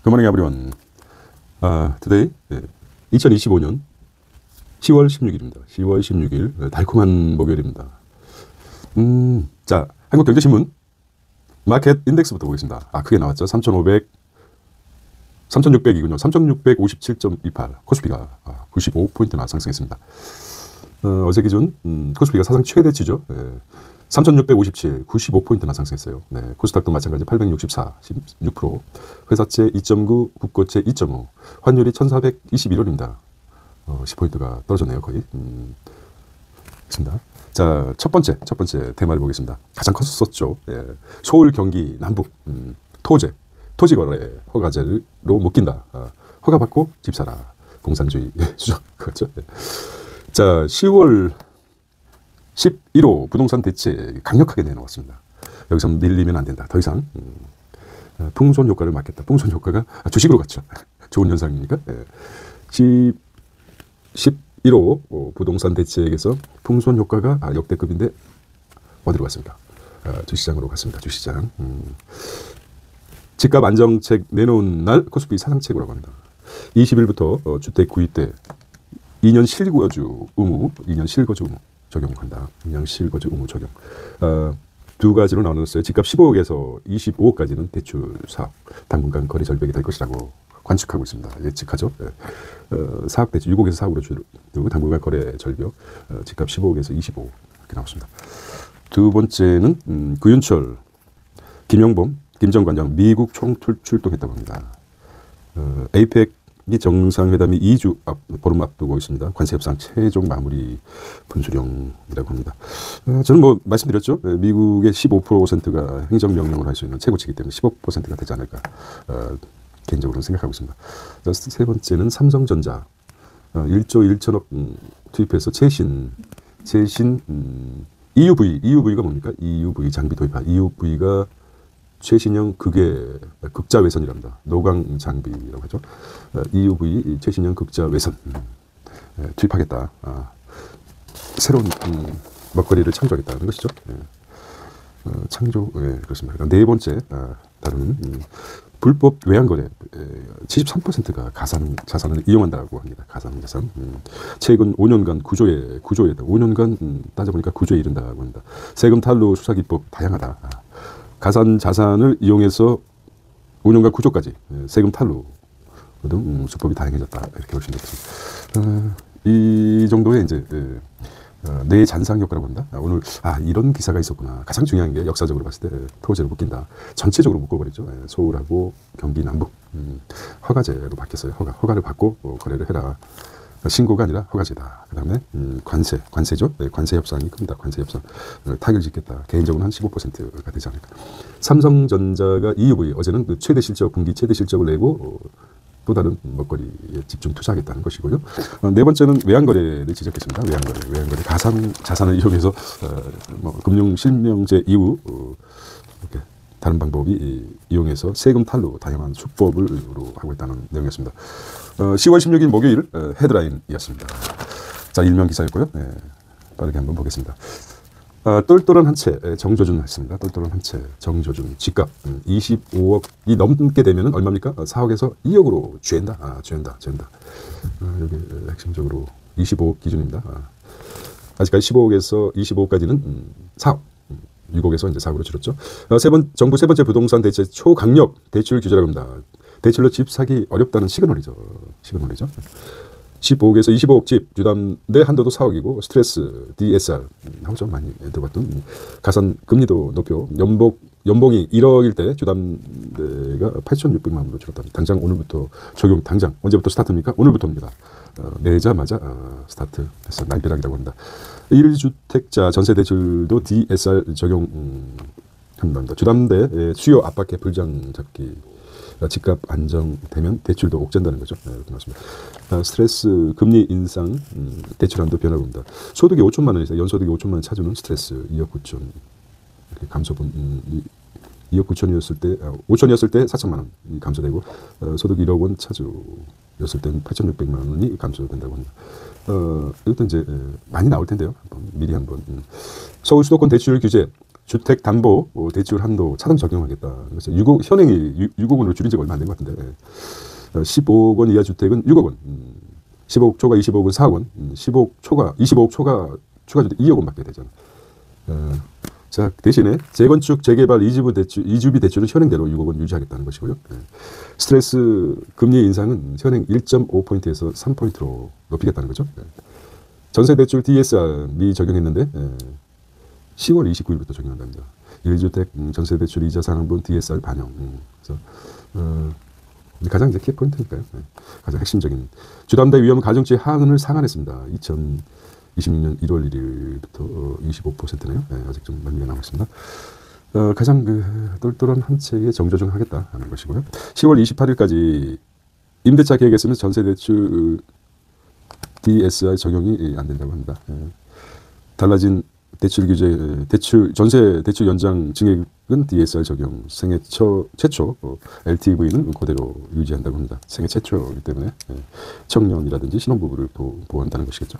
굿모닝 에브리원. today 2025년 10월 16일입니다. 10월 16일 달콤한 목요일입니다. 자, 한국경제신문 마켓 인덱스부터 보겠습니다. 크게 나왔죠. 3600이군요. 3657.28. 코스피가 95포인트나 상승했습니다. 어제 기준 코스피가 사상 최대치죠. 3657, 95포인트나 상승했어요. 네, 코스닥도 마찬가지 864, 16%. 회사채 2.9, 국고채 2.5. 환율이 1421원입니다. 10포인트가 떨어졌네요, 거의. 있습니다. 자, 첫 번째 테마를 보겠습니다. 가장 컸었죠. 예. 서울, 경기, 남북, 토지 거래 허가제로 묶인다. 허가받고 집 사라. 공산주의 수정. 그렇죠. 예. 자, 10월 11호 부동산 대책 강력하게 내놓았습니다. 여기서 밀리면 안 된다. 더 이상 풍선 효과를 막겠다. 풍선 효과가 주식으로 갔죠. 좋은 현상입니까? 11호 부동산 대책에서 풍선 효과가 역대급인데 어디로 갔습니까? 주시장으로 갔습니다. 주시장. 집값 안정책 내놓은 날 코스피 사상책이라고 합니다. 20일부터 주택 구입 때 2년 실거주 의무 적용한다. 2년 실거주 의무 적용. 두 가지로 나눴어요. 집값 15억에서 25억까지는 대출 사업, 당분간 거래 절벽이 될 것이라고 관측하고 있습니다. 예측하죠. 사업 대출 6억에서 4억으로 줄고 당분간 거래 절벽, 집값 15억에서 25억 이렇게 나왔습니다. 두 번째는 구윤철, 김영범, 김정관장 미국 총출동했다고 합니다. 에이펙 이 정상회담이 2주 보름 앞두고 있습니다. 관세협상 최종 마무리 분수령이라고 합니다. 저는 말씀드렸죠. 미국의 15%가 행정명령을 할 수 있는 최고치이기 때문에 15%가 되지 않을까 개인적으로는 생각하고 있습니다. 세 번째는 삼성전자 1조 1천억 투입해서 최신 EUV가 뭡니까? EUV 장비 도입한 EUV가 최신형 극자 외선이랍니다. 노광 장비라고 하죠. EUV 최신형 극자 외선 투입하겠다. 새로운 먹거리를 창조하겠다는 것이죠. 그렇습니다. 네 번째 다른 불법 외환거래 73%가 가상 자산을 이용한다고 합니다. 가상 자산. 최근 5년간 5년간 따져보니까 9조에 이른다고 합니다. 세금 탈루 수사 기법 다양하다. 가상 자산을 이용해서 5년간 9조까지 세금 탈루 등 수법이 다양해졌다. 이렇게 보시면 되겠습니다. 이 정도의 이제 내 잔상 효과라고 합니다. 오늘 이런 기사가 있었구나. 가장 중요한 게 역사적으로 봤을 때 토지로 묶인다. 전체적으로 묶어버리죠. 서울하고 경기 남북 허가제로 바뀌었어요. 허가를 받고 거래를 해라. 신고가 아니라 허가제다. 그 다음에 관세죠. 관세 협상이 큽니다. 관세 협상 타결 짓겠다. 개인적으로는 한 15%가 되지 않을까. 삼성전자가 EUV 어제는 최대 실적 분기 최대 실적을 내고 또 다른 먹거리에 집중 투자하겠다는 것이고요. 네 번째는 외환거래를 지적했습니다. 외환거래 가상 자산을 이용해서 금융 실명제 이후 이렇게 다른 방법이 이용해서 세금 탈루 다양한 수법을 하고 있다는 내용이었습니다. 10월 16일 목요일 헤드라인이었습니다. 자, 일명 기사였고요. 빠르게 한번 보겠습니다. 똘똘한 한 채 정조준 했습니다. 똘똘한 한 채 정조준 집값 25억이 넘게 되면 얼마입니까? 4억에서 2억으로 죄다. 여기 핵심적으로 25억 기준입니다. 아직까지 15억에서 25억까지는 4억. 6억에서 이제 4억으로 줄었죠. 정부 세 번째 부동산 대책 초강력 대출 규제라고 합니다. 대출로 집 사기 어렵다는 시그널이죠. 15억에서 25억 집 주담대 한도도 4억이고 스트레스 DSR 하고 많이 들어봤던 가산 금리도 높여 연봉이 1억일 때 주담대가 8,600만 원으로 줄었답니다. 당장 오늘부터 적용 언제부터 스타트입니까? 오늘부터입니다. 내자마자 스타트해서 날벼락이라고 합니다. 1주택자 전세대출도 DSR 적용한답니다. 주담대 수요 압박에 불장 잡기 집값 안정되면 대출도 옥죄한다는 거죠. 이렇게 나왔습니다. 스트레스 금리 인상 대출한도 변화가 옵니다. 소득이 5천만 원 이상 연소득이 5천만 원 차주는 스트레스 2억 9천 이렇게 감소분 2억 9천이었을 때 5천이었을 때 4천만 원이 감소되고 소득 1억 원 차주였을 때는 8,600만 원이 감소된다고 합니다. 이것도 이제 많이 나올 텐데요. 미리 한번 서울 수도권 대출 규제 주택담보 대출 한도 차등 적용하겠다. 그래서 6억, 현행이 6억 원으로 줄인 지가 얼마 안 된 것 같은데 15억 원 이하 주택은 6억 원, 15억 초과 25억 원 4억 원, 15억 초과 25억 초과 추가 주택 2억 원 받게 되잖아. 자, 대신에 재건축, 재개발, 이주비 대출은 현행대로 6억 원 유지하겠다는 것이고요. 스트레스 금리 인상은 현행 1.5포인트에서 3포인트로 높이겠다는 거죠. 전세 대출 DSR 미 적용했는데 10월 29일부터 적용한답니다. 1주택 전세 대출 이자 상환분 DSR 반영. 그래서 가장 이제 키포인트니까요. 가장 핵심적인 주담대 위험 가중치 하한을 상한했습니다. 2026년 1월 1일부터 25%네요. 아직 좀 많이 남았습니다. 가장 똘똘한 한 채에 정조정하겠다 하는 것이고요. 10월 28일까지 임대차 계획에 쓰면 전세대출 DSR 적용이 안 된다고 합니다. 달라진 대출 규제, 전세 대출 연장 증액은 DSR 적용, 생애 최초, LTV는 그대로 유지한다고 합니다. 생애 최초이기 때문에 청년이라든지 신혼부부를 보호한다는 것이겠죠.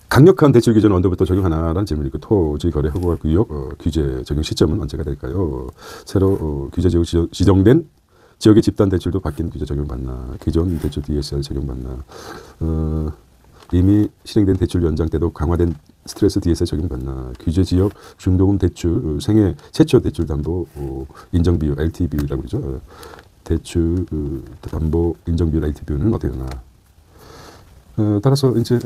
강력한 대출 규제는 언제부터 적용하나라는 질문이 있고, 토지 거래 허가 구역 규제 적용 시점은 언제가 될까요? 새로 규제 지역 지정된 지역의 집단 대출도 바뀐 규제 적용받나? 기존 대출 DSR 적용받나? 이미 실행된 대출 연장 때도 강화된 스트레스 DSR 적용받나? 규제 지역 중도금 대출 생애 최초 대출 담보 인정 비율 LT 비율이라고 그러죠. 대출 담보 인정 비율 LT 비율은 어떻게 되나? 따라서 이제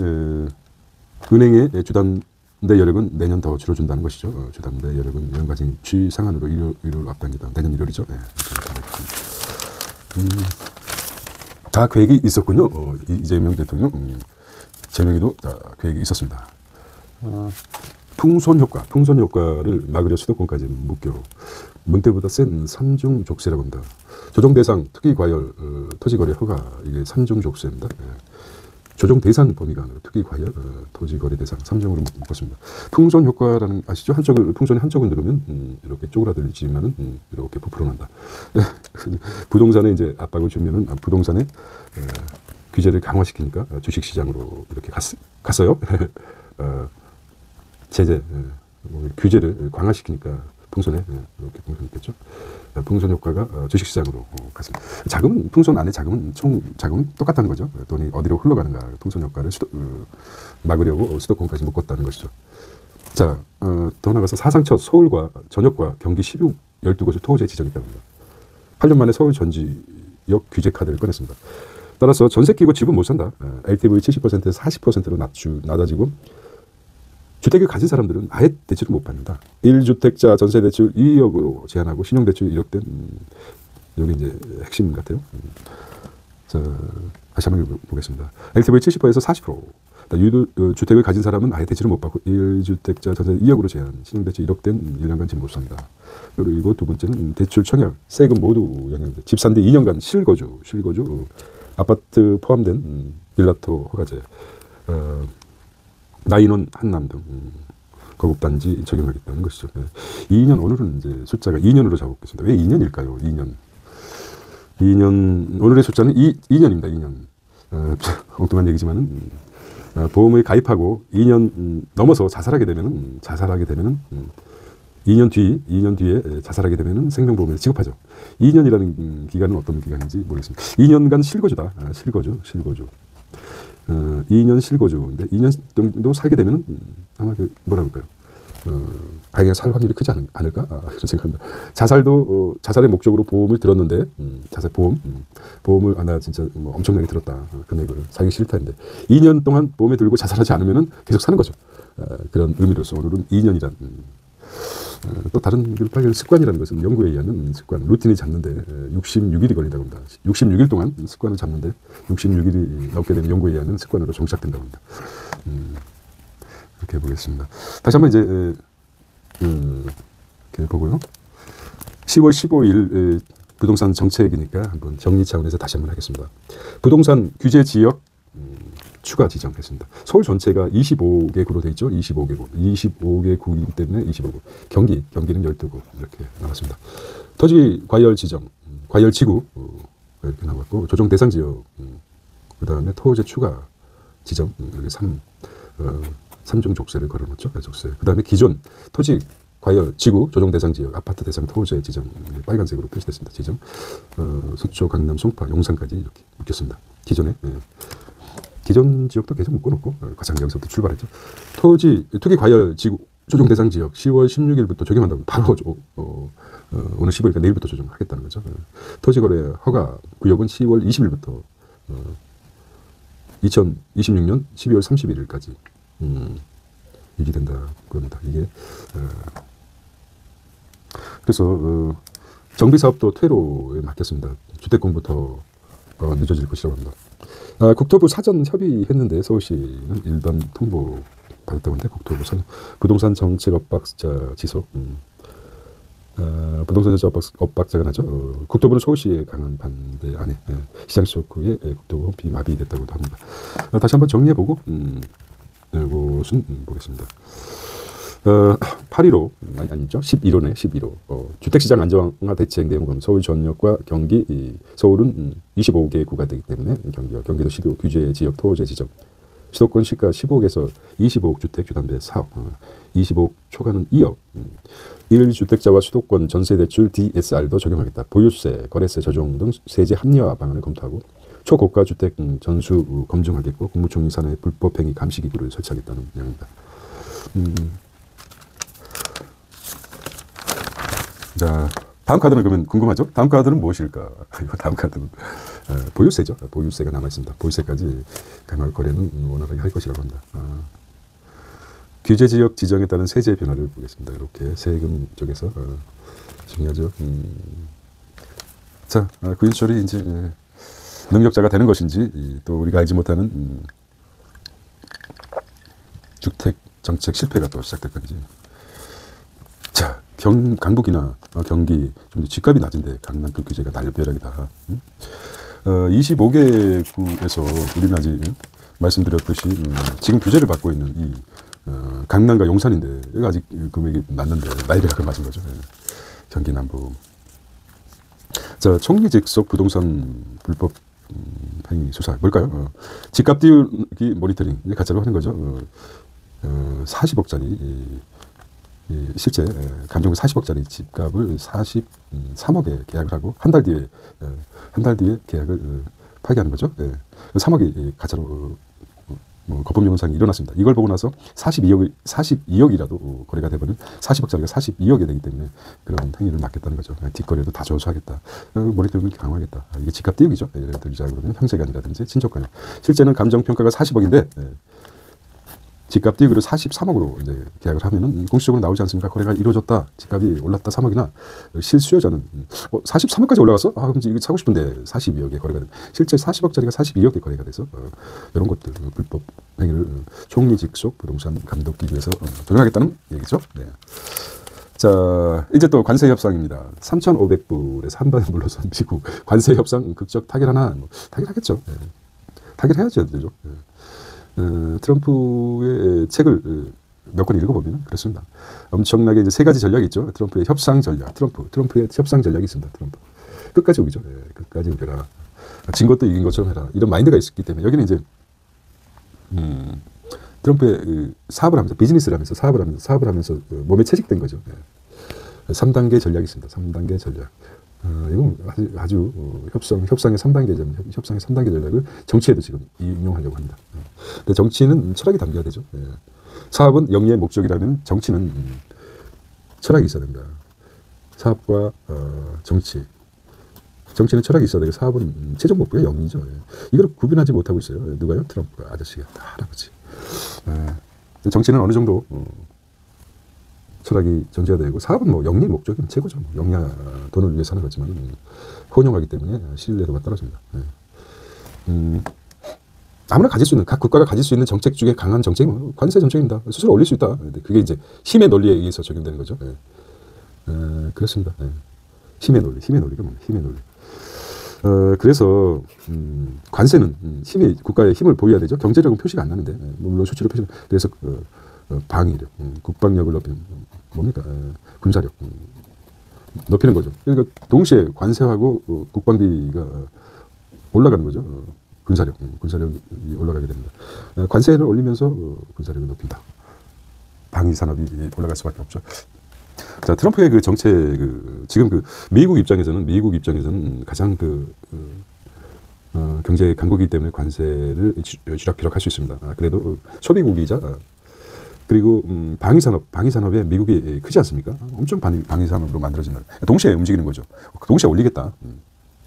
은행의 주담대 여력은 내년 더 줄어준다는 것이죠. 주담대 여력은 연가진 취상한으로 1월 앞당기다. 내년 1월이죠. 네. 다 계획이 있었군요. 이재명 대통령 재명에도 다 계획이 있었습니다. 풍선 효과를 막으려 수도권까지 묶여 문대보다 센 삼중족쇄라고 합니다. 조정 대상 특이 과열 토지 거래 허가 이게 삼중족쇄입니다. 조정 대상 범위가 아니라 특이 과열 토지 거래 대상 3종으로 묶었습니다. 풍선 효과라는 아시죠? 풍선이 한쪽을 누르면 이렇게 쪼그라들지만은 이렇게 부풀어 난다. 부동산에 이제 압박을 주면은 부동산에 규제를 강화시키니까 주식시장으로 이렇게 갔어요. 제재 규제를 강화시키니까 풍선에 이렇게 풍선이겠죠. 풍선 효과가 주식시장으로 갔습니다. 자금은 풍선 안에 자금은 총 자금은 똑같다는 거죠. 돈이 어디로 흘러가는가 풍선 효과를 막으려고 수도권까지 묶었다는 것이죠. 자, 더 나가서 사상 첫 서울과 전역과 경기 12곳을 토호지에 지정했다고 합니다. 8년 만에 서울 전지역 규제 카드를 꺼냈습니다. 따라서 전세 끼고 집은 못 산다. LTV 70%에서 40%로 낮아지고 주택을 가진 사람들은 아예 대출을 못 받는다. 1주택자 전세 대출 2억으로 제한하고 신용대출 1억 된 여기 이제 핵심 같아요. 자, 다시 한번 보겠습니다. LTV 70%에서 40%. 주택을 가진 사람은 아예 대출을 못 받고 1주택자 전세 2억으로 제한, 신용대출 1억 된 1년간 집 못 산다. 그리고 두 번째는 대출 청약, 세금 모두 영향돼. 집 산 뒤 2년간 실거주, 아파트 포함된 빌라토 허가제, 나인원 한남 등 거급단지 적용하겠다는 것이죠. 2년 오늘은 이제 숫자가 2년으로 잡아보겠습니다. 왜 2년일까요? 2년 오늘의 숫자는 2년입니다. 2년. 엉뚱한 얘기지만은 보험을 가입하고 2년 넘어서 자살하게 되면은 2년 뒤에 자살하게 되면은 생명보험을 지급하죠. 2년이라는 기간은 어떤 기간인지 모르겠습니다. 2년간 실거주다. 실거주. 2년 실거주인데 2년 정도 살게 되면 아마 뭐라 그럴까요? 다행히 살 확률이 크지 않을까? 그런 생각합니다. 자살도 자살의 목적으로 보험을 들었는데 자살 보험을 나 진짜 뭐 엄청나게 들었다. 금액을 살기 싫다 했는데 2년 동안 보험에 들고 자살하지 않으면 계속 사는 거죠. 그런 의미로서 오늘은 2년이란 또 다른 습관이라는 것은 연구에 의하면 습관, 루틴이 잡는데 66일이 걸린다고 합니다. 66일 동안 습관을 잡는데 66일이 넘게 되면 연구에 의하면 습관으로 정착된다고 합니다. 이렇게 해보겠습니다. 다시 한번 이제 이렇게 보고요. 10월 15일 부동산 정책이니까 한번 정리 차원에서 다시 한번 하겠습니다. 부동산 규제 지역 추가 지정했습니다. 서울 전체가 25개구로 되어 있죠. 25개 구이기 때문에 25구. 경기는 12구 이렇게 나왔습니다. 토지 과열 지정, 과열 지구 이렇게 나왔고 조정 대상 지역, 그 다음에 토지 추가 지정 여기 3. 3종 족쇄를 걸어놓죠. 족쇄. 그 다음에 기존 토지 과열 지구 조정 대상 지역 아파트 대상 토지의 지정 빨간색으로 표시됐습니다. 지정 서초 강남 송파 용산까지 이렇게 묶였습니다. 기존에 기존 지역도 계속 묶어놓고 과장경서부터 출발했죠. 투기 과열 지구 조정 대상 지역 10월 16일부터 적용한다고 바로 오늘 15일까 내일부터 조정하겠다는 거죠. 토지거래 허가 구역은 10월 20일부터 2026년 12월 31일까지 유지된다 겁니다. 이게 그래서 정비사업도 퇴로에 맡겼습니다. 주택공부 더 늦어질 것이라고 합니다. 국토부 사전 협의했는데 서울시는 일반 통보 받았다고 하는데 국토부 부동산 정책 엇박자 지속 부동산 정책 엇박자가 나죠. 국토부는 서울시의 강한 반대 안에 시장 쇼크에 국토부 홈피 마비됐다고도 합니다. 다시 한번 정리해보고 이것은 보겠습니다. 8.15 아니죠. 11호네. 11호. 주택시장 안정화 대책 내용은 서울 전역과 경기, 서울은 25개 구가 되기 때문에 경기도 시도 규제 지역 토지 지정, 수도권 시가 15억에서 25억 주택 주담대 사업, 25억 초과는 2억, 1주택자와 수도권 전세대출 DSR도 적용하겠다. 보유세, 거래세 조정 등 세제 합리화 방안을 검토하고 초고가 주택 전수 검증하겠고 국무총리 산하의 불법행위 감시기구를 설치하겠다는 내용입니다. 자, 다음 카드는 그러면 궁금하죠? 다음 카드는 무엇일까? 다음 카드는 보유세죠. 보유세가 남아있습니다. 보유세까지 강화 거래는 원활하게 할 것이라고 합니다. 규제지역 지정에 따른 세제 변화를 보겠습니다. 이렇게 세금 쪽에서 중요하죠. 자, 구인철이 이제 능력자가 되는 것인지 또 우리가 알지 못하는 주택 정책 실패가 또 시작될 건지. 자, 강북이나 경기 좀 집값이 낮은데 강남급 규제가 날벼락이다. 25개 구에서 우리는 아직 말씀드렸듯이 지금 규제를 받고 있는 이 강남과 용산인데 여기가 아직 금액이 낮는데 날벼락을 맞은 거죠. 경기 남부. 자, 총리 직속 부동산 불법 행위 수사 뭘까요? 집값 띄우기 모니터링 이제 가짜로 하는 거죠. 40억짜리 실제 감정은 40억짜리 집값을 43억에 계약을 하고 한 달 뒤에 계약을 파기하는 거죠. 3억이 가짜로 거품 현상이 일어났습니다. 이걸 보고 나서 42억이라도 거래가 되버린 40억짜리가 42억이 되기 때문에 그런 행위를 막겠다는 거죠. 뒷거래도 다 조수하겠다. 모니터링을 강화하겠다. 이게 집값 띄우기죠. 예를 들자고 그러면 형세관이라든지 친족관. 실제는 감정평가가 40억인데 집값 띄우기로 43억으로 이제 계약을 하면은 공식적으로 나오지 않습니까? 거래가 이루어졌다. 집값이 올랐다 3억이나 실수요자는 43억까지 올라갔어? 그럼 이거 사고 싶은데 42억에 거래가 돼. 실제 40억짜리가 42억에 거래가 돼서 이런 것들 불법 행위를 총리 직속 부동산 감독 기구에서 조정하겠다는 얘기죠. 네. 자, 이제 또 관세 협상입니다. 3,500불에서 한 번에 물러선 미국 관세 협상 극적 타결하나? 타결하겠죠. 네. 타결해야죠, 되죠. 네. 트럼프의 책을 몇 권 읽어보면 그렇습니다. 엄청나게 이제 세 가지 전략이 있죠. 트럼프의 협상 전략, 트럼프의 협상 전략이 있습니다. 트럼프 끝까지 우기죠. 끝까지 우겨라. 진 것도 이긴 것처럼 해라. 이런 마인드가 있었기 때문에 여기는 이제 트럼프의 사업을 하면서 비즈니스를 하면서 사업을 하면서 몸에 채식된 거죠. 3단계 전략이 있습니다. 3단계 전략. 이건 아주 협상의 3단계 전략을 정치에도 지금 인용하려고 합니다. 근데 정치는 철학이 담겨야 되죠. 사업은 영리의 목적이라면 정치는 철학이 있어야 됩니다. 사업과 정치는 철학이 있어야 되고 사업은 최종 목표가 영리죠. 이걸 구분하지 못하고 있어요. 누가요? 트럼프가 아저씨가 할아버지. 정치는 어느 정도 철학이 전제가 되고 사업은 영리 목적이면 최고죠. 영리한 돈을 위해서 하는 거지만 혼용하기 때문에 신뢰도가 떨어집니다. 아무나 가질 수 있는 각 국가가 가질 수 있는 정책 중에 강한 정책은 관세 정책입니다. 스스로 올릴 수 있다. 그게 이제 힘의 논리에 의해서 적용되는 거죠. 그렇습니다. 힘의 논리가 뭡니까? 힘의 논리. 그래서 관세는 국가의 힘을 보여야 되죠. 경제력은 표시가 안 나는데 물론 수치로 표시. 그래서 방위력, 국방력을 높이는 뭡니까? 군사력 높이는 거죠. 그러니까 동시에 관세하고 국방비가 올라가는 거죠. 군사력이 올라가게 됩니다. 관세를 올리면서 군사력을 높인다. 방위 산업이 올라갈 수밖에 없죠. 자, 트럼프의 그 정책, 지금 미국 입장에서는 가장 경제 강국이기 때문에 관세를 쥐락펴락할 수 있습니다. 그래도 소비국이자 그리고 방위 산업에 미국이 크지 않습니까? 엄청 방위 산업으로 만들어지는, 동시에 움직이는 거죠. 동시에 올리겠다.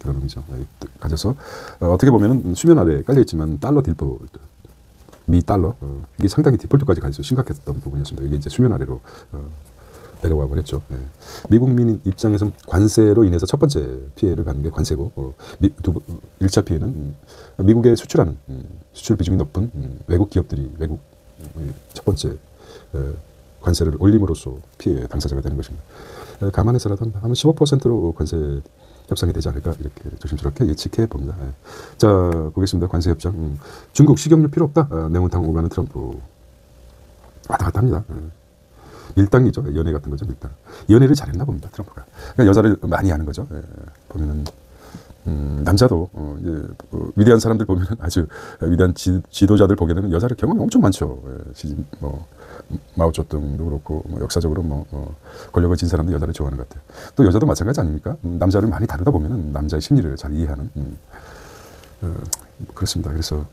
그런 의미죠. 가져서 어떻게 보면은 수면 아래 깔려 있지만 달러 디폴트, 미 달러, 이게 상당히 디폴트까지 가서 심각했던 부분이었습니다. 이게 이제 수면 아래로 내려와 버렸죠. 미국민 입장에서 관세로 인해서 첫 번째 피해를 받는 게 관세고, 1차 피해는 미국에 수출하는, 수출 비중이 높은 외국 기업들이 첫 번째 관세를 올림으로써 피해 당사자가 되는 것입니다. 감안해서라도 아마 15%로 관세 협상이 되지 않을까, 이렇게 조심스럽게 예측해 봅니다. 자, 보겠습니다. 관세 협상. 중국 식용유 필요 없다. 내mon탕 오가는 트럼프. 왔다 갔다 합니다. 밀당이죠. 연애 같은 거죠. 밀당. 연애를 잘했나 봅니다. 트럼프가. 그러니까 여자를 많이 하는 거죠. 보면은 남자도 위대한 사람들 보면은, 아주 위대한 지도자들 보기에는 여자를 경험이 엄청 많죠. 마오쩌둥도 그렇고, 역사적으로 권력을 진 사람들 여자를 좋아하는 것 같아요. 또 여자도 마찬가지 아닙니까? 남자를 많이 다루다 보면은 남자의 심리를 잘 이해하는, 그렇습니다. 그래서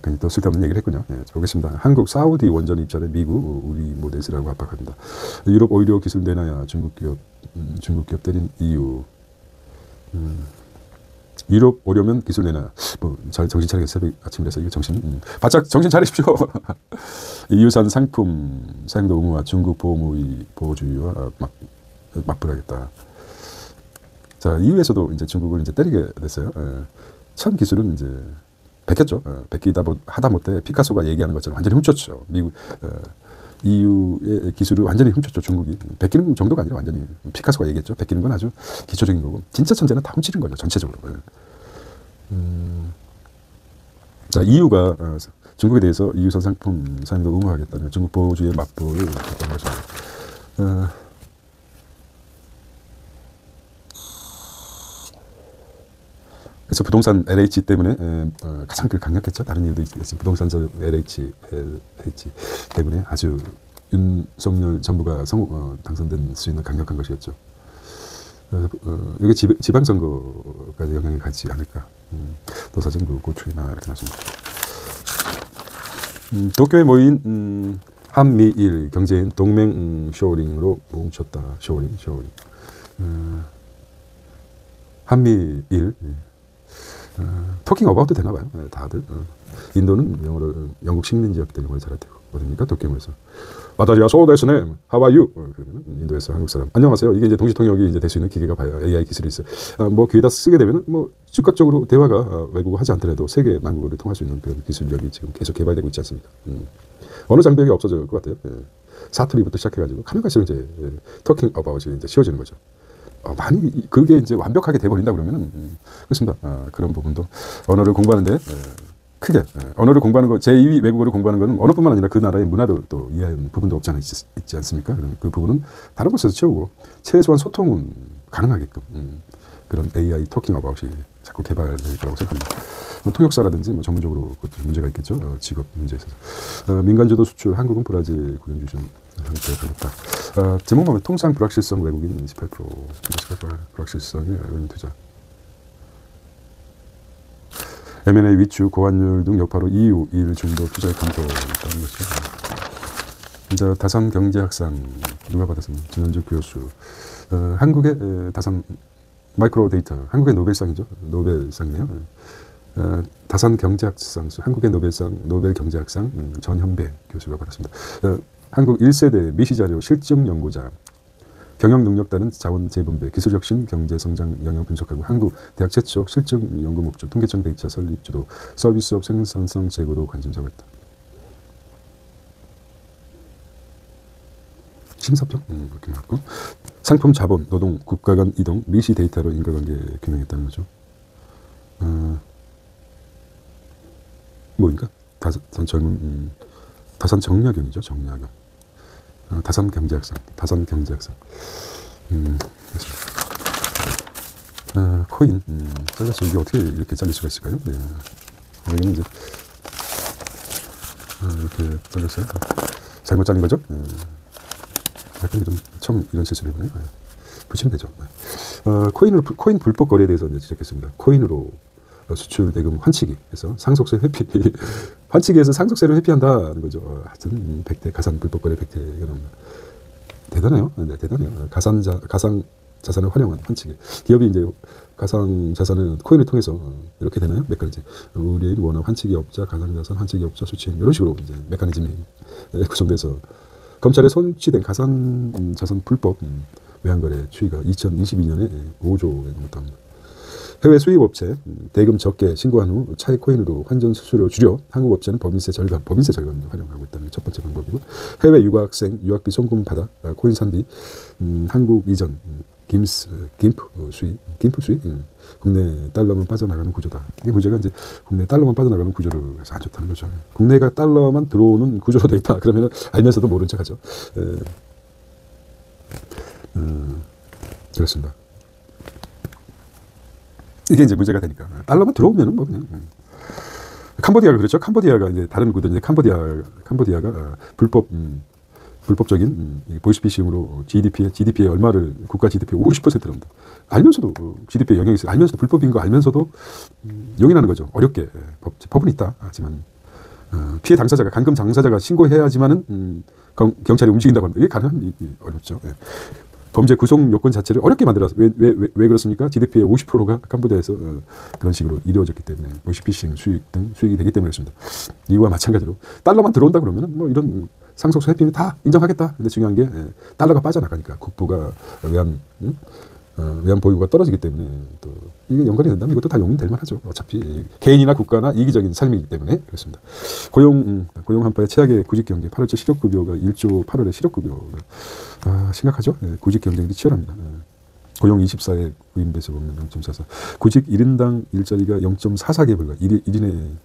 괜히 또 쓸데없는 얘기를 했군요. 보겠습니다. 한국 사우디 원전 입찰에 미국 우리 모델스라고 압박합니다. 유럽 오히려 기술 내놔야 중국 기업 때린 이유. 유럽 오려면 기술 내놔. 잘 정신 차리겠어요. 아침이라서 이게 바짝 정신 차리십시오. EU산 상품 사용도 의무화, 중국 보호주의와 맞불하겠다. 자, EU에서도 이제 중국을 이제 때리게 됐어요. 참 기술은 이제 베꼈죠. 베끼다 하다 못해 피카소가 얘기하는 것처럼 완전히 훔쳤죠. 미국, EU의 기술을 완전히 훔쳤죠. 중국이. 베끼는 정도가 아니라 완전히 피카소가 얘기했죠. 베끼는 건 아주 기초적인 거고, 진짜 천재는 다 훔치는 거죠. 전체적으로. 자, EU가 중국에 대해서 EU산 상품 사용도 의무화하겠다는 중국 보호주의의 맞불을 했던 것입니다. 그래서 부동산 LH 때문에 가장 강력했죠. 다른 이유도 있겠지만 부동산 LH 때문에 아주 윤석열 정부가 당선될 수 있는 강력한 것이었죠. 이게 지방선거까지 영향이 가지 않을까. 도사정부 고출이나 이렇게 나십니다. 도쿄에 모인 한미일 경제인 동맹 쇼링으로 뭉쳤다. 쇼링. 한미일. 토킹 어바웃도 되나봐요. 다들. 인도는 영국 식민지였기 때문에 잘했대요. 어딥니까? 도쿄에서. 와다리야 소데스네. How are you? 그러면 인도에서 한국 사람. 안녕하세요. 이게 이제 동시 통역이 이제 될 수 있는 기계가 봐요. AI 기술이 있어요. 귀에다 쓰게 되면 즉각적으로 대화가 외국어 하지 않더라도 세계 만국어를 통할 수 있는 그런 기술력이 지금 계속 개발되고 있지 않습니까? 어느 장벽이 없어질 것 같아요. 사투리부터 시작해가지고 가면 갈수록 이제 토킹 어바웃이 이제 쉬워지는 거죠. 많이 그게 이제 완벽하게 돼버린다 그러면은 그렇습니다. 그런 부분도 언어를 공부하는데 크게 언어를 공부하는 거, 제2 외국어를 공부하는 거는 언어뿐만 아니라 그 나라의 문화도 또 이해하는 부분도 없지 않아 있지 않습니까? 그 부분은 다른 곳에서 채우고 최소한 소통은 가능하게끔 그런 AI 토킹 어바웃이 자꾸 개발될 거라고 생각합니다. 통역사라든지 전문적으로 그것도 문제가 있겠죠. 직업 문제에 있어서. 민간주도 수출, 한국은 브라질 국영주준 함께 가겠다. 제목 보면 통상 불확실성 외국인 18%, 불확실성의 외국인 투자. M&A 위축, 고환율 등 여파로 EU, 일 중도 투자에 감소했다는 것이죠. 이제 다산 경제학상 누가 받았습니까? 진현주 교수. 한국의 다산 마이크로 데이터, 한국의 노벨상이죠. 노벨상이네요. 다산 경제학상, 한국의 노벨 경제학상 전현배 교수가 받았습니다. 한국 1세대 미시자료 실증 연구자, 경영 능력 따른 자원 재분배, 기술 혁신, 경제 성장 영향 분석하고 한국 대학 최초 실증 연구 목적, 통계청 데이터 설립 주도, 서비스업 생산성 제고로 관심사가 있다. 심사평 그렇게 나왔고, 상품 자본, 노동, 국가 간 이동, 미시 데이터로 인과관계 규명했다는 거죠. 뭐인가? 다산 정약용이죠. 정약용. 다산 경제학상. 그렇습니다. 코인 잘렸어. 이게 어떻게 이렇게 잘릴 수가 있을까요? 네. 여기는 이제 이렇게 잘렸어요. 잘못 잘린 거죠? 약간 좀 처음 이런 실수를 해보네요. 붙이면 되죠. 코인 불법 거래에 대해서 이제 지적했습니다. 코인으로 수출 대금 환치기 해서 상속세 회피 환치기에서 상속세를 회피한다는 거죠. 하여튼 100대 가상 불법 거래 100대가 나옵니다. 대단해요. 네, 대단해요. 가상 자산을 활용한 환치기. 기업이 이제 가상 자산을 코인을 통해서 이렇게 되나요? 메커니즘. 우리의 원화 환치기 업자, 가상 자산 환치기 업자 수취 이런 식으로 이제 메커니즘이 구성돼서 검찰에 송치된 가상 자산 불법 외환거래 추이가 2022년에 5조에 넘었답니다. 해외 수입업체 대금 적게 신고한 후 차익 코인으로 환전 수수료 줄여 한국 업체는 법인세 절감을 활용하고 있다는 첫 번째 방법이고, 해외 유학생 유학비 송금 받아 코인 산비 한국 이전 김프 수입 국내 달러만 빠져나가는 구조다. 이게 문제가 이제 국내 달러만 빠져나가는 구조를 해서 안 좋다는 거죠. 국내가 달러만 들어오는 구조로 돼 있다. 그러면 알면서도 모른 척하죠. 그렇습니다. 이게 이제 문제가 되니까 달러만 들어오면은 뭐 그냥 캄보디아가 그렇죠. 캄보디아가 이제 다른 구도 이제 캄보디아가 불법적인 보이스피싱으로 GDP에 얼마를 국가 GDP의 50%랍니다. 알면서도 GDP에 영향이 있어요. 알면서도 불법인 거 알면서도 용인하는 거죠. 어렵게 법은 있다. 하지만 피해 당사자가 감금 당사자가 신고해야지만은 경찰이 움직인다고 합니다. 이게 가능한 어렵죠. 예. 범죄 구성 요건 자체를 어렵게 만들어서 왜 그렇습니까? GDP의 50%가 캄보디아에서 그런 식으로 이루어졌기 때문에 보이스피싱 수익 등 수익이 되기 때문에 그렇습니다. 이와 마찬가지로 달러만 들어온다 그러면 뭐 이런 상속세 회피는 다 인정하겠다. 근데 중요한 게 달러가 빠져나가니까 국부가 외환 보유가 떨어지기 때문에 또 이게 연관이 된다면 이것도 다 용인될 만하죠. 어차피 개인이나 국가나 이기적인 삶이기 때문에 그렇습니다. 고용 한파의 최악의 구직 경쟁, 8월째 실업급여가 1조 8월에 실업급여가 심각하죠. 구직 경쟁이 치열합니다. 고용 24에 구인 배수 보면 0.44, 구직 1인당 일자리가 0.44개 불과 1인의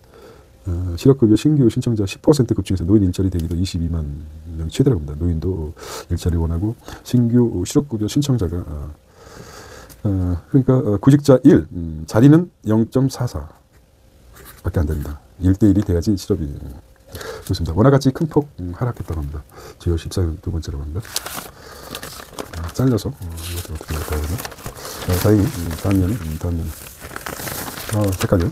실업급여 신규 신청자 10% 급증해서 노인 일자리 대기도 22만 명이 최대라고 합니다. 노인도 일자리 원하고 신규 실업급여 신청자가 그러니까 구직자 1 자리는 0.44 밖에 안 됩니다. 1대1이 돼야지 실업이 좋습니다. 원화가치 큰 폭 하락했다고 합니다. 지역 14년 두 번째라고 합니다. 잘려서 이것도 어떻게 할까요? 다행히 다음 년에 색깔이요.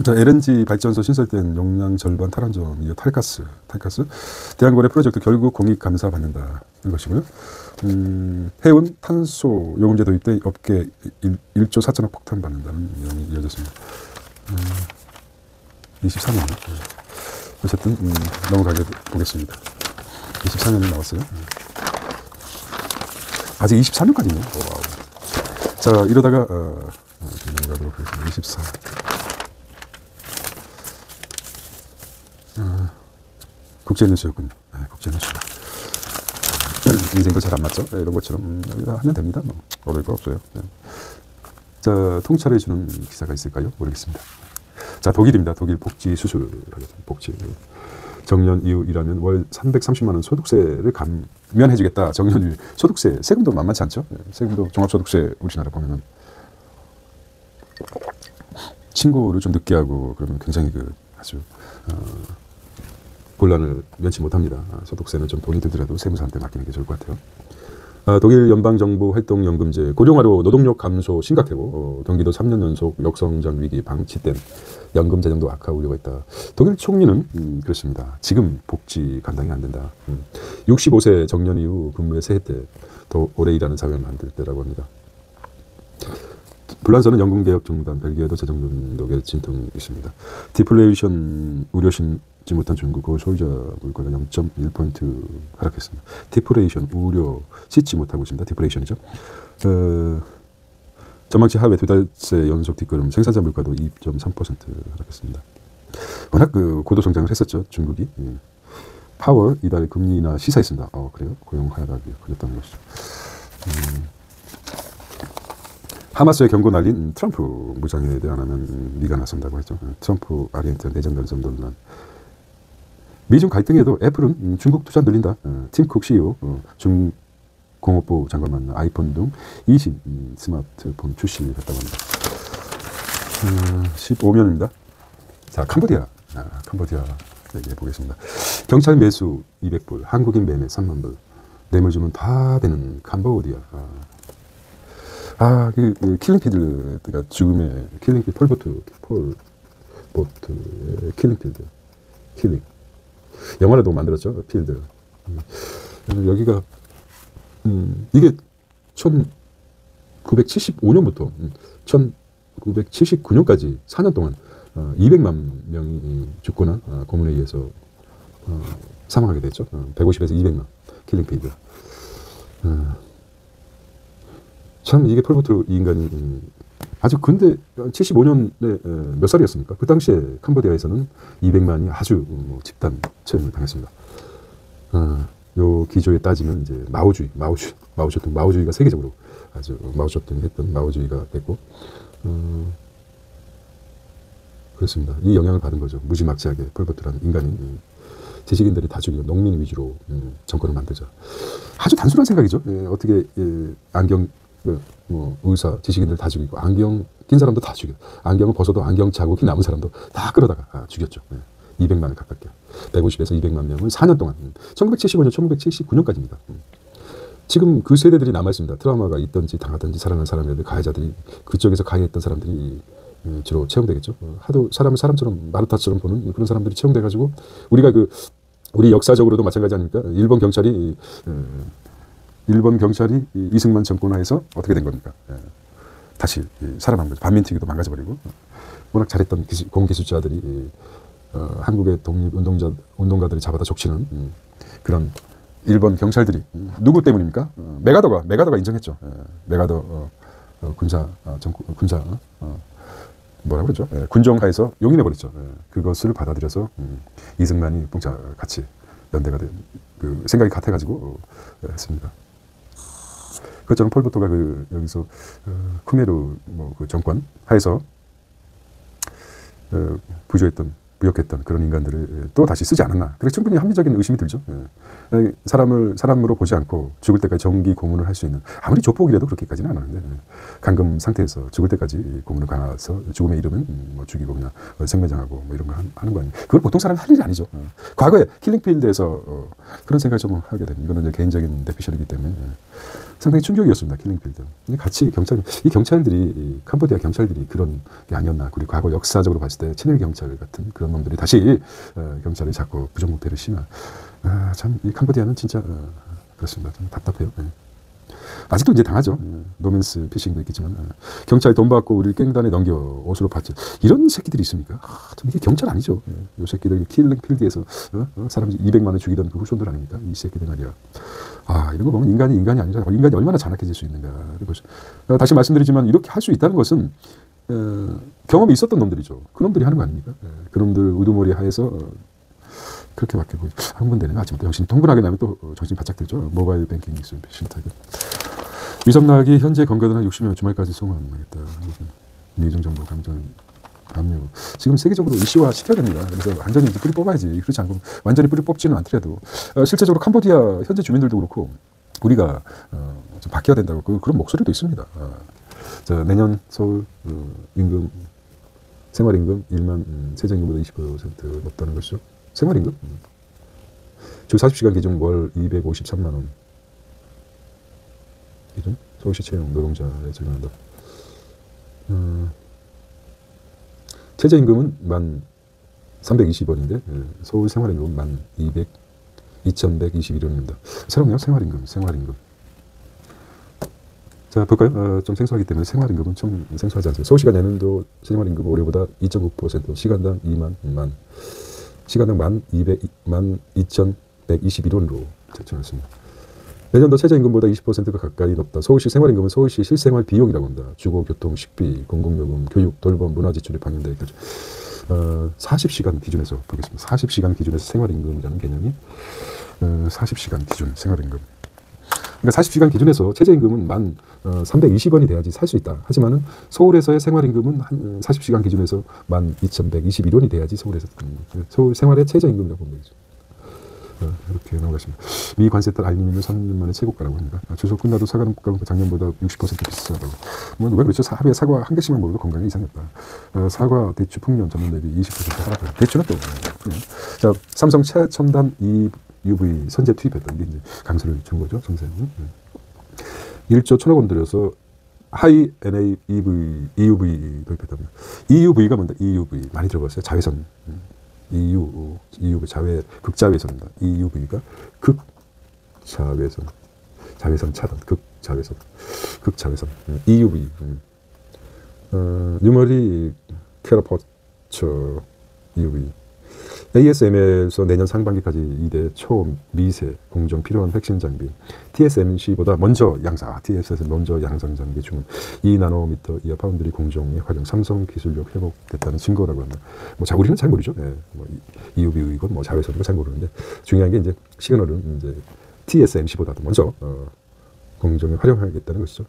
LNG 발전소 신설된 용량 절반 탈원전, 이어 탈가스. 대한거래 프로젝트 결국 공익 감사 받는다. 이런 것이고요. 해운 탄소 요금제 도입 때 업계 1조 4천억 폭탄 받는다는 내용이 이어졌습니다. 24년. 어쨌든 넘어가게 보겠습니다. 24년이 나왔어요. 아직 24년까지요. 자, 이러다가 넘어가도록 하겠습니다. 24. 국제뉴스였군요. 국제뉴스. 인생도 잘 안 맞죠? 이런 것처럼 하면 됩니다. 뭐 어려울 거 없어요. 자, 통찰해주는 기사가 있을까요? 모르겠습니다. 자, 독일입니다. 독일 복지 수술 하겠습니다. 복지. 정년 이후 일하면 월 330만 원 소득세를 감면해주겠다. 정년 이후 소득세, 세금도 만만치 않죠? 세금도 종합소득세 우리나라 보면은 신고를 좀 늦게 하고 그러면 굉장히 아주 곤란을 면치 못합니다. 소득세는 좀 돈이 들더라도 세무사한테 맡기는 게 좋을 것 같아요. 독일 연방정보활동연금제 고령화로 노동력 감소 심각하고 경기도 3년 연속 역성장 위기 방치된 연금 재정도 악화 우려가 있다. 독일 총리는 그렇습니다. 지금 복지 감당이 안 된다. 65세 정년 이후 근무의 세 해 때 더 오래 일하는 사회를 만들 때라고 합니다. 불란서는 연금개혁 중단, 벨기에도 재정동독에 진통이 있습니다. 디플레이션 우려 심지 못한 중국 소유자 물가가 0.1% 하락했습니다. 디플레이션 우려 씻지 못하고 있습니다. 디플레이션이죠. 전망치 하회 두 달째 연속 뒷걸음, 생산자 물가도 2.3% 하락했습니다. 워낙 고도 성장을 했었죠, 중국이. 파월 이달 금리 인하 시사했습니다. 그래요? 고용 하락이 걸렸다는 것이죠. 하마스의 경고 날린 트럼프 무장에 대항하면 미가 나선다고 했죠. 트럼프 아르헨티나 내정 간섭 논란. 미중 갈등에도 애플은 중국 투자 늘린다. 팀 쿡 CEO 공업부 장관 만나 아이폰 등 20 스마트폰 출시했다고 합니다. 15면입니다. 자, 캄보디아. 캄보디아 얘기해 보겠습니다. 경찰 매수 200불, 한국인 매매 3만 불, 뇌물 주면 다 되는 캄보디아. 그 킬링필드가 죽음의 킬링필드, 폴보트 킬링필드, 킬링. 영화라도 만들었죠, 필드. 여기가 이게 1975년부터 1979년까지 4년 동안 200만 명이 죽거나 고문에 의해서 사망하게 됐죠. 150에서 200만 킬링필드. 참 이게 폴보트 이 인간이 아주 근데 75년에 몇 살이었습니까? 그 당시에 캄보디아에서는 200만이 아주 집단 처형을 당했습니다. 요 기조에 따지면 이제 마오주의가 세계적으로 아주 마오쩌둥이 했던 마오주의가 됐고, 그렇습니다. 이 영향을 받은 거죠. 무지막지하게 폴보트라는 인간이 지식인들이 다 죽이고 농민 위주로 정권을 만들자. 아주 단순한 생각이죠. 어떻게 안경 의사 지식인들 다 죽이고 안경 낀 사람도 다 죽여. 안경을 벗어도 안경 자국이 남은 사람도 다 끌어다가 죽였죠. 200만을 가깝게. 150에서 200만 명을 4년 동안. 1975년, 1979년까지입니다. 지금 그 세대들이 남아있습니다. 트라우마가 있든지 당하든지 살아난 사람들, 가해자들이 그쪽에서 가해했던 사람들이 주로 채용되겠죠. 하도 사람을 사람처럼 마르타처럼 보는 그런 사람들이 채용돼가지고 우리 역사적으로도 마찬가지 아닙니까? 일본 경찰이 이승만 정권하에서 어떻게 된 겁니까? 다시 살아난 거죠. 반민특위도 망가져버리고 워낙 잘했던 공기술자들이 한국의 독립운동가들이 잡아다 족치는 그런 일본 경찰들이 누구 때문입니까? 메가더가 인정했죠. 메가더 군사 뭐라고 그러죠? 군정하에서 용인해버렸죠. 그것을 받아들여서 이승만이 같이 연대가 된 그 생각이 같아가지고 했습니다. 그것처럼 폴보토가 여기서 쿠메르 그 정권 하에서 부역했던 그런 인간들을 또 다시 쓰지 않았나. 그래서 충분히 합리적인 의심이 들죠. 사람을 사람으로 보지 않고 죽을 때까지 정기 고문을 할 수 있는, 아무리 조폭이라도 그렇게까지는 안 하는데 감금 상태에서 죽을 때까지 고문을 강화해서 죽음에 이르면 죽이고 그냥 생매장하고 이런 거 하는 거 아니에요. 그걸 보통 사람이 할 일이 아니죠. 과거에 킬링필드에서 그런 생각을 좀 하게 됩니다. 이거는 이제 개인적인 데피셜이기 때문에 상당히 충격이었습니다. 킬링필드. 같이 경찰들이 캄보디아 경찰들이 그런 게 아니었나. 그리고 과거 역사적으로 봤을 때 친일 경찰 같은 그런 놈들이 다시 경찰을 잡고 부정부패를 심한. 참 이 캄보디아는 진짜 그렇습니다. 좀 답답해요. 아직도 이제 당하죠. 노맨스 피싱도 있겠지만 경찰이 돈 받고 우리를 깽단에 넘겨 옷으로 받죠. 이런 새끼들이 있습니까? 참 이게 경찰 아니죠. 이 새끼들 킬링필드에서 사람 200만을 죽이던 그 후손들 아닙니까? 이 새끼들 말이야. 이런 거 보면 인간이 아니라 인간이 얼마나 잔악해질 수 있는가. 그리고 다시 말씀드리지만 이렇게 할 수 있다는 것은 경험이 있었던 놈들이죠. 그 놈들이 하는 거 아닙니까? 그 놈들 우두머리 하에서 그렇게 밖에 보이죠. 한 군데는 아침부터 정신 통분하게 나면 또 정신 바짝 들죠. 모바일 뱅킹 있으면 비슷하게. 위성락이 현재 건강은 한 60명 주말까지 송환하겠다. 미중정보 감정 압류. 지금 세계적으로 이슈화 시켜야 됩니다. 그래서 완전히 뿌리 뽑아야지. 그렇지 않고 완전히 뿌리 뽑지는 않더라도 실제적으로 캄보디아 현재 주민들도 그렇고 우리가 좀 바뀌어야 된다고 그런 목소리도 있습니다. 자, 내년 서울 임금 생활임금 1만 세전임금보다 20% 높다는 것이죠. 생활임금? 주 40시간 기준 월 253만 원 기준 서울시 채용 노동자에 적용한다. 최저임금은 1,320원인데 서울 생활임금은 2,121원입니다. 새롭네요. 생활임금. 자, 볼까요? 좀 생소하기 때문에 생활임금은 좀 생소하지 않습니다. 서울시가 내년도 생활임금 올해보다 2.9% 시간당 12,121원으로 책정했습니다. 내년도 최저임금보다 20%가 가까이 높다. 서울시 생활임금은 서울시 실생활 비용이라고 합니다. 주거, 교통, 식비, 공공요금, 교육, 돌봄, 문화지출이 반영돼 있죠. 40시간 기준에서 보겠습니다. 40시간 기준에서 생활임금이라는 개념이 40시간 기준 생활임금. 그러니까 40시간 기준에서 최저임금은 1,320원이 돼야지 살 수 있다. 하지만은 서울에서의 생활임금은 한 40시간 기준에서 12,121원이 돼야지 서울 생활의 최저임금이라고 보면 되죠. 이렇게 넘어가십니다. 미 관세딸 알루미늄 3년 만에 최고가라고 합니다. 주소 끝나도 사과 물가가 작년보다 60% 비싸다고. 왜 그렇죠? 하루에 사과 한 개씩만 먹어도 건강에 이상했다. 사과, 대추, 풍년 전년 대비 20% 하락했다. 대추는 또 자, 삼성 최첨단 EUV 선제 투입했다. 이게 이제 강세를 준 거죠. 선세는. 1조 1천억 원 들여서 하이 NA EUV 도입했답니다. EUV가 뭔데? EUV 많이 들어봤어요. 자외선. EUV 극자외선입니다. EUV가 극자외선, 자외선 차단, 극자외선, EUV. 뉴머리 캐러퍼처 EUV. ASML에서 내년 상반기까지 2대 초미세 공정 필요한 핵심 장비. TSMC보다 먼저 양상, TSMC 먼저 양상 장비 주문. 2나노미터 이하 파운드리 공정의 활용. 삼성 기술력 회복됐다는 증거라고 합니다. 우리는 잘 모르죠. 네, EUV이건 자외선이건 잘 모르는데 중요한 게 이제 시그널은 이제 TSMC보다도 먼저 공정에 활용하겠다는 것이죠.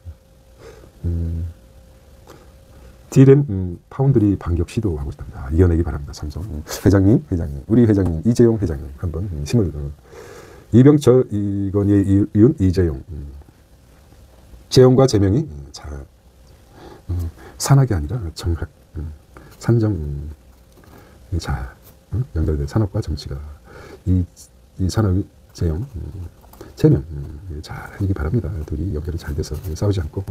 D램 파운드리 반격 시도하고 있답니다. 이겨내기 바랍니다. 삼성 회장님, 우리 회장님 이재용 회장님 한번 힘을 이병철, 이건희의 이윤, 이재용. 재용과 재명이 산학이 아니라 정학, 산정 연결된 산업과 정치가 이 산업이 재용, 재명 잘 하기 바랍니다. 둘이 연결이 잘 돼서 싸우지 않고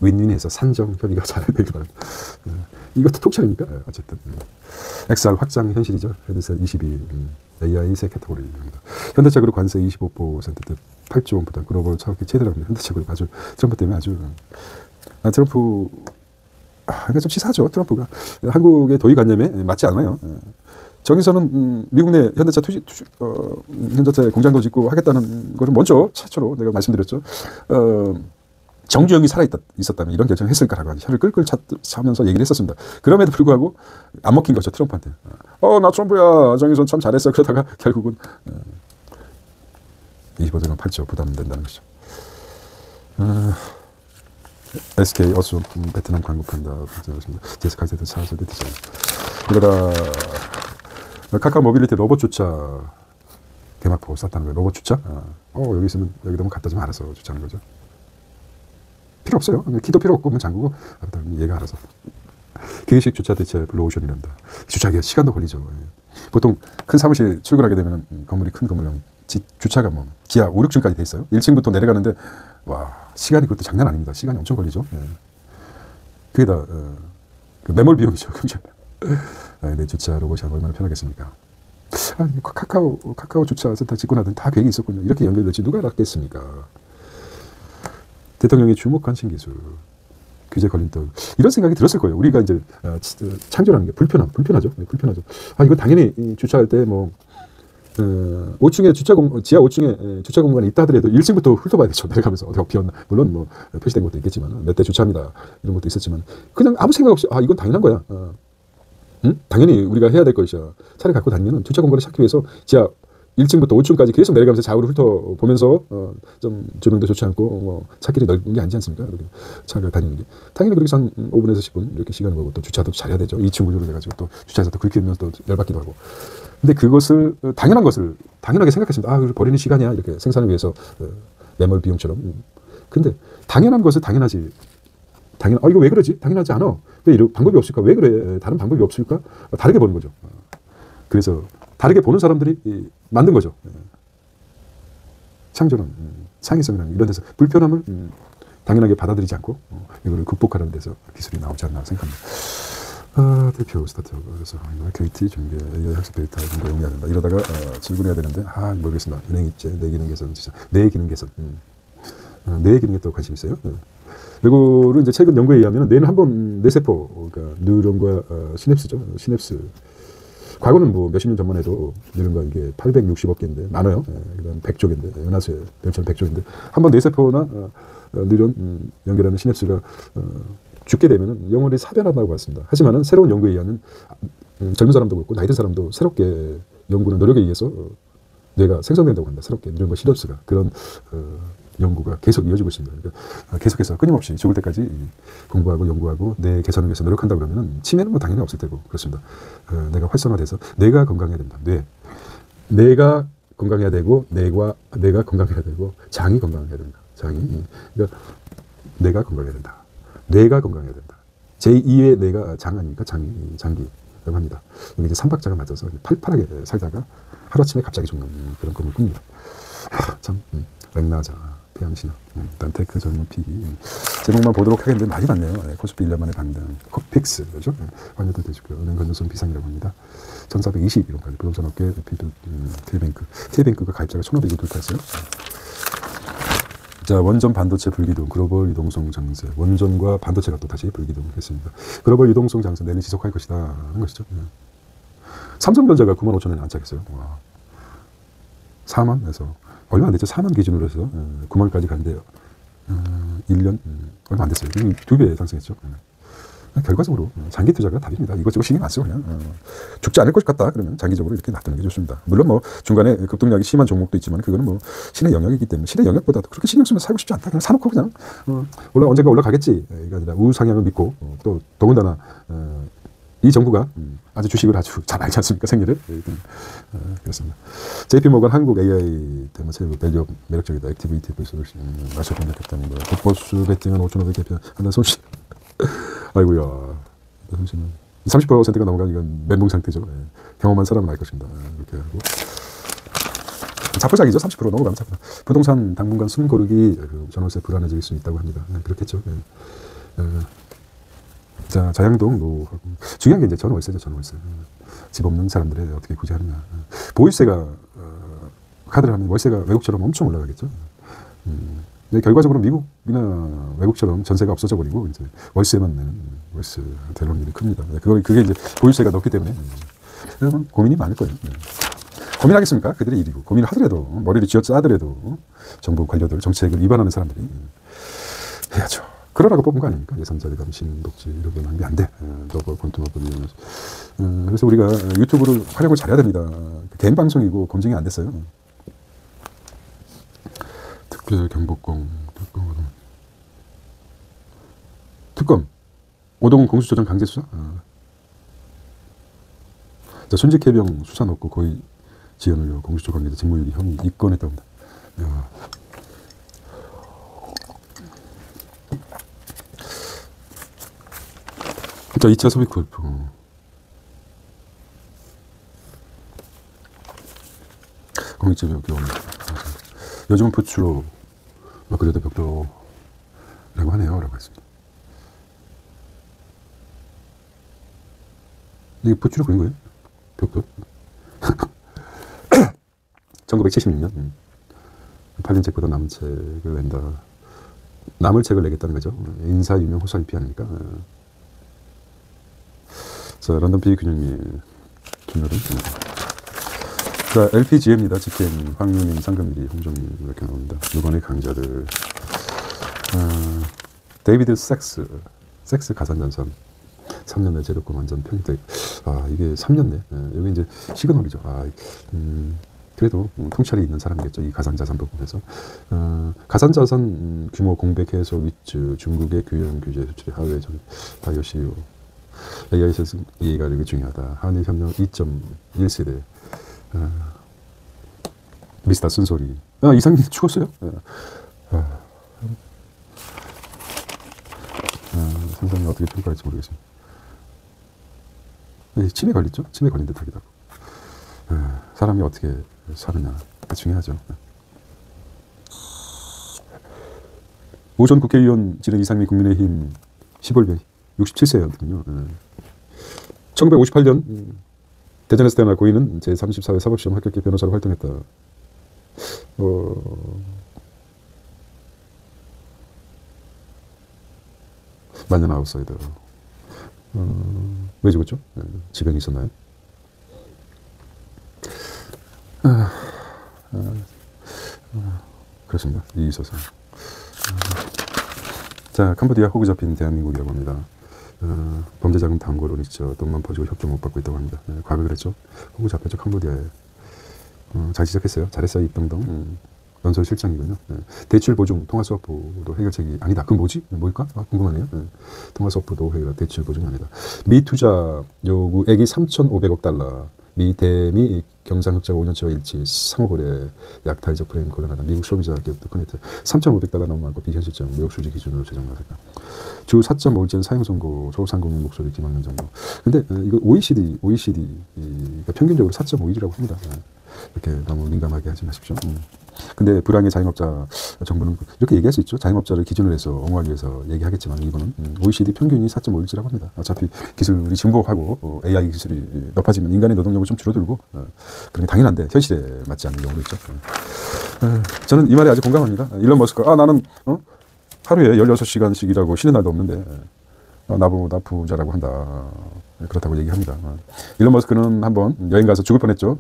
윈윈해서 산정 협의가 잘 되기 바랍니다. 이것도 톡처입니까? 어쨌든 XR 확장 현실이죠. 헤드셋 22 AI 세 캐터고리입니다. 현대차그룹 관세 25%대 8조 원 부담 글로벌 차업기 최대랍니다. 현대차그룹 아주 트럼프 때문에 아주 트럼프 그러니까 좀 치사하죠. 트럼프가 한국의 도의관념에 맞지 않아요. 저기서는 미국 내 현대차 현대차 공장도 짓고 하겠다는 것을 먼저 최초로 내가 말씀드렸죠. 정주영이 있었다면 이런 결정을 했을까라고 혀를 끌끌 차면서 얘기를 했었습니다. 그럼에도 불구하고 안 먹힌 거죠. 트럼프한테. 나 트럼프야. 정의선 참 잘했어. 그러다가 결국은 25조 원 8조 부담된다는 것이죠. SK 어수 베트남 광고판다. 제스카이세트 차세대 디자인. 그러다 카카오 모빌리티 로봇 주차 개막포 쌌다는 거예요. 로봇 주차? 여기 있으면 여기다 갖다 좀 알아서 주차하는 거죠. 필요 없어요. 키도 필요 없고 잠그고 얘가 알아서. 기계식 주차 대체 블루오션이란다. 주차하기가 시간도 걸리죠. 보통 큰 사무실 출근하게 되면 건물이 큰 건물이면 주차가 지하 5, 6층까지 돼 있어요. 1층부터 내려가는데 와 시간이 그것도 장난 아닙니다. 시간이 엄청 걸리죠. 그게 다 그 매몰 비용이죠. 내 주차 로봇이 얼마나 편하겠습니까? 카카오 주차 센터 짓고 나더니 다 계획이 있었군요. 이렇게 연결될지 누가 알았겠습니까? 대통령이 주목한 신기술, 규제 걸림돌 이런 생각이 들었을 거예요. 우리가 이제 창조라는 게 불편하죠. 불편하죠. 이거 당연히 주차할 때 5층에 지하 5층에 주차 공간이 있다 하더라도 1층부터 훑어봐야 되죠. 내려가면서 어디가 비었나. 물론 표시된 것도 있겠지만 몇 대 주차합니다. 이런 것도 있었지만 그냥 아무 생각 없이 이건 당연한 거야. 당연히 우리가 해야 될 것이야. 차를 갖고 다니면 주차 공간을 찾기 위해서 지하 1층부터 5층까지 계속 내려가면서 좌우를 훑어보면서 좀 조명도 좋지 않고 차길이 넓은 게 아니지 않습니까? 차가 다니는 게. 당연히 그렇게 한 5분에서 10분 이렇게 시간을 보고 또 주차도 잘해야 되죠. 2층 구조로 돼가지고 또 주차해서 또 긁히면서 또 열받기도 하고. 근데 그것을 당연한 것을 당연하게 생각했습니다. 그걸 버리는 시간이야. 이렇게 생산을 위해서 매몰 비용처럼. 근데 당연한 것을 당연하지. 이거 왜 그러지? 당연하지 않아. 왜 이런 방법이 없을까? 왜 그래? 다른 방법이 없을까? 다르게 보는 거죠. 그래서 다르게 보는 사람들이 만든 거죠. 창조는 창의성이라는 이런 데서 불편함을 당연하게 받아들이지 않고 이걸 극복하는 데서 기술이 나오지 않나 생각합니다. 대표 스타트업 그래서 KT 중개 AI 학습 데이터 이런 거 용이해야 된다. 이러다가 질문해야 되는데 모르겠습니다. 은행 입재, 뇌 기능 개선, 뇌 기능 개선, 뇌 기능에 또 관심 있어요. 이거를 이제 최근 연구에 의하면 뇌는 한번 뇌세포, 그러니까 뉴런과 시냅스죠. 시냅스. 과거는 몇십 년 전만 해도 뉴런과 이게 860억 개인데 많아요. 그다음 100조 개인데 연하수에 별처럼 100조인데 한번 뇌세포나 뉴런 연결하는 시냅스가 죽게 되면은 영원히 사변한다고 봤습니다. 하지만은 새로운 연구에 의하면 젊은 사람도 그렇고 나이 든 사람도 새롭게 연구나 노력에 의해서 뇌가 생성된다고 합니다. 새롭게 뉴런과 시냅스가 그런 연구가 계속 이어지고 있습니다. 그러니까 계속해서 끊임없이 죽을 때까지 공부하고 연구하고 뇌 개선을 위해서 노력한다 그러면 치매는 당연히 없을 테고 그렇습니다. 뇌가 활성화돼서 뇌가 건강해야 됩니다. 뇌가 건강해야 되고 뇌가 건강해야 되고 장이 건강해야 된다. 장이. 그러니까 뇌가 건강해야 된다. 뇌가 건강해야 된다. 제2의 뇌가 장 아닙니까? 장기라고 합니다. 여기 이제 삼박자가 맞아서 팔팔하게 살다가 하루아침에 갑자기 죽는 그런 꿈을 꿉니다. 참, 맥나자, 태양신화, 단테크 젊은 피기. 제목만 보도록 하겠는데 많이 봤네요. 코스피 1년 만에 반등. 코픽스, 그죠? 환율도 대주고, 은행 건전성 비상이라고 합니다. 1420 이런 거 부동산 업계 대표 T뱅크가 가입자가 1,500이 돌파했어요. 자, 원전 반도체 불기둥, 글로벌 유동성 장세. 원전과 반도체가 또 다시 불기둥했습니다. 글로벌 유동성 장세 내년 지속할 것이다 하는 것이죠. 삼성전자가 95,000원에 안착했어요. 와. 4만에서 얼마 안 됐죠. 4만 기준으로 해서 9만까지 간대요. 1년 얼마 안 됐어요. 2배 상승했죠. 결과적으로 장기 투자가 답입니다. 이것저것 신경 안 쓰고 그냥 죽지 않을 것 같다 그러면 장기적으로 이렇게 놔두는 게 좋습니다. 물론 뭐 중간에 급등락이 심한 종목도 있지만 그거는 뭐 신의 영역이기 때문에 신의 영역보다도 그렇게 신경 쓰면 살고 싶지 않다. 그냥 사놓고 그냥 언젠가 올라가겠지. 이게 아니라 우상향을 믿고 또 더군다나 이 정부가 아주 주식을 아주 잘 알지 않습니까? 생리를. 그렇습니다. JP모건 한국 AI 대마체육 밸류 매력적이다. 액티브 ETF 솔루션 마셔 공략했다는 거. 굿보스 배팅은 5,500 개편 한달 손실. 아이고야. 손실은 30%가 넘어가면 이건 멘붕 상태죠. 경험한 사람은 알 것입니다. 이렇게 하고. 자포자기죠. 30% 넘어가면 자포. 부동산 당분간 숨 고르기 전월세 불안해질 수 있다고 합니다. 그렇겠죠. 자, 자양동 중요한 게 이제 전월세죠. 전월세. 집 없는 사람들이 어떻게 구제하느냐. 보유세가 카드를 하면 월세가 외국처럼 엄청 올라가겠죠. 근데 결과적으로 미국이나 외국처럼 전세가 없어져 버리고 이제 월세만 내는 월세 될 확률이 큽니다. 그게 이제 보유세가 높기 때문에 여러분 고민이 많을 거예요. 고민하겠습니까? 그들의 일이고 고민을 하더라도 머리를 쥐어짜더라도 정부 관료들 정책을 위반하는 사람들이 해야죠. 그러라고 뽑은 거 아닙니까? 예산자리 감신, 독재 이런 건 하면 안 돼. 너버 권투너블 그래서 우리가 유튜브를 활용을 잘해야 됩니다. 개인 방송이고 검증이 안 됐어요. 특별 경복궁 특검 오동 공수처장 강제 수사. 자, 순직 해병 수사 놓고 고의 지연을 위한 공수처 관계자 직무유기 혐의 입건했다고 합니다. 자, 2차 소비 골프. 공익제비 경험. 요즘은 부추로 그래도 벽돌라고 하네요. 라고 했습니다. 이게 부추로 그린 거예요? 벽돌? 1976년 8년 책보다 남은 책을 낸다. 남을 책을 내겠다는 거죠. 인사 유명 호사인피 아닙니까? 자, 런던 비균형이 김여름. 자, LPGM입니다. 직행, 황윤인, 상금일이, 홍정민 이렇게 나옵니다. 누건의 강자들. 데이비드 섹스 가산전선 3년 내 재료권 완전 편입돼. 이게 3년 내. 여기 이제 시그널이죠. 그래도 통찰이 있는 사람이겠죠. 이 가상자산 부분에서. 가상자산 규모 공백 해소 위주, 중국의 규형 규제 수출이 하회 전 바이오 CEO. AI 세상 이해가 되게 중요하다. 한일 협력 2.1세대. 미스터 쓴소리. 이상민 죽었어요. 선생님이 어떻게 평가할지 모르겠습니다. 치매 걸렸죠? 치매 걸린 듯 하기도 하고. 사람이 어떻게 사느냐. 중요하죠. 오전 국회의원 지낸 이상민 국민의힘 시골배 67세였거든요. 1958년 대전에서 태어나 고인은 제34회 사법시험 합격해 변호사로 활동했다. 만년 아웃사이더. 왜 죽었죠? 지병이 있었나요? 그렇습니다. 이 있어서. 자, 캄보디아 호구 잡힌 대한민국이라고 합니다. 범죄자금 담고론 있죠. 돈만 퍼주고 협조 못 받고 있다고 합니다. 과거 그랬죠. 호구 잡혔죠. 캄보디아에. 잘 지적했어요. 잘했어요. 입병동. 연설 실장이군요. 대출 보증, 통화수업보도 해결책이 아니다. 그건 뭐지? 뭘까? 궁금하네요. 통화수업보도 해결, 대출 보증이 아니다. 미투자 요구액이 3,500억 달러. 미 대미 경상흑자가 5년치와 일치, 상호거래 약탈적 프레임 곤란하다. 미국 소비자 기업도 커넥트 3,500달러 너무 많고 비현실적 미국 수지 기준으로 제정하다. 주 4.5일째는 사용 선고 소상공인 목소리 기망는 정도. 근데 이거 OECD가 평균적으로 4.5일이라고 합니다. 이렇게 너무 민감하게 하지 마십시오. 근데 불황의 자영업자 정부는 이렇게 얘기할 수 있죠. 자영업자를 기준으로 해서 옹호하기 위해서 얘기하겠지만 이거는 OECD 평균이 4.5일치라고 합니다. 어차피 기술이 증복하고 AI 기술이 높아지면 인간의 노동력은 좀 줄어들고 그런 게 당연한데 현실에 맞지 않는 경우도 있죠. 저는 이 말에 아주 공감합니다. 일론 머스크가 나는 하루에 16시간씩 일하고 쉬는 날도 없는데 나보다 부자라고 한다. 그렇다고 얘기합니다. 일론 머스크는 한번 여행 가서 죽을 뻔했죠.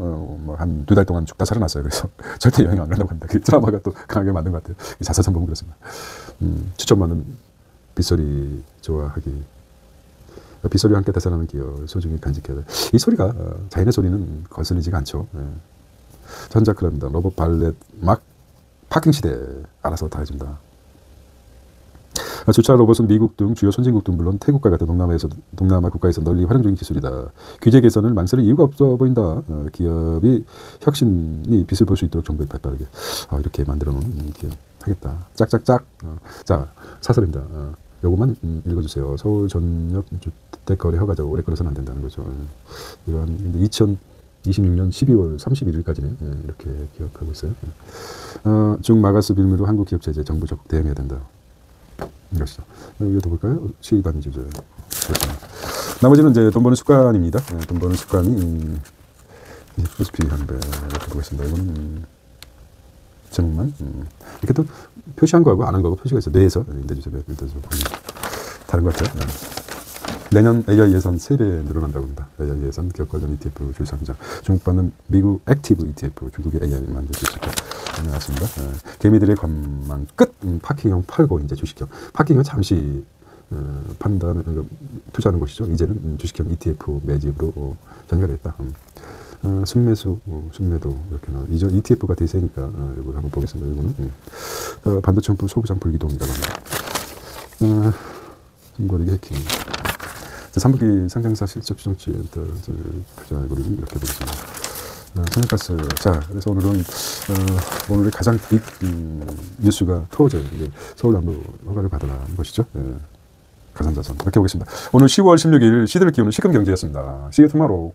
한 2달 동안 죽다 살아났어요. 그래서 절대 여행 안 가려고 합니다. 그 드라마가 또 강하게 만든 것 같아요. 자서전 보면 그렇습니다. 추천받는 빗소리 좋아하기. 빗소리와 함께 되살아나는 기억, 소중히 간직해야 돼. 이 소리가 자연의 소리는 거슬리지가 않죠. 전자클럽입니다. 로봇 발렛 막 파킹 시대 알아서 다 해준다. 주차 로봇은 미국 등 주요 선진국 등 물론 태국과 같은 동남아 국가에서 널리 활용 중인 기술이다. 규제 개선을 망설일 이유가 없어 보인다. 기업이 혁신이 빛을 볼 수 있도록 정부에 발빠르게 이렇게 만들어 놓은 기업 하겠다. 짝짝짝. 자, 사설입니다. 요것만 읽어주세요. 서울 전역 주택거래 허가자가 오래 걸어서는 안 된다는 거죠. 이런 2026년 12월 31일까지는 이렇게 기억하고 있어요. 중마가스 빌미로 한국 기업 제재 정부 적극 대응해야 된다. 이것이죠. 이것도 볼까요? 시반 주제. 나머지는 이제 돈 버는 습관입니다. 돈 버는 습관이 레시피 하는 배 이렇게 보겠습니다. 이거는 제목만 이렇게 또 표시한 거하고 안 한 거하고 표시가 있어요. 뇌에서 내주세요. 다른 것 같아요. 내년 AI 예산 3배 늘어난다고 합니다. AI 예산 기업 관련 ETF 줄 상장. 중국版은 미국 액티브 ETF, 중국의 AI 만들 수 있을까? 나왔습니다. 개미들의 관망 끝. 파킹형 팔고 이제 주식형. 파킹은 잠시 판단을 투자하는 것이죠. 이제는 주식형 ETF 매집으로 전개됐다. 순매수, 순매도 이렇게 나와. 이전 ETF가 대세니까 이걸 한번 보겠습니다. 이거는 반도체 용품 소부장 불기동이라고 합니다. 중거리 해킹. 3분기 상장사 실적 추정치 투자 알고리즘 이렇게 보겠습니다. 천연가스. 자, 그래서 오늘은 오늘의 가장 빅 뉴스가 토어제 서울남부 허가를 받으라는 것이죠. 가산자산 이렇게 보겠습니다. 오늘 10월 16일 시대를 키우는 시금경제였습니다. See you tomorrow.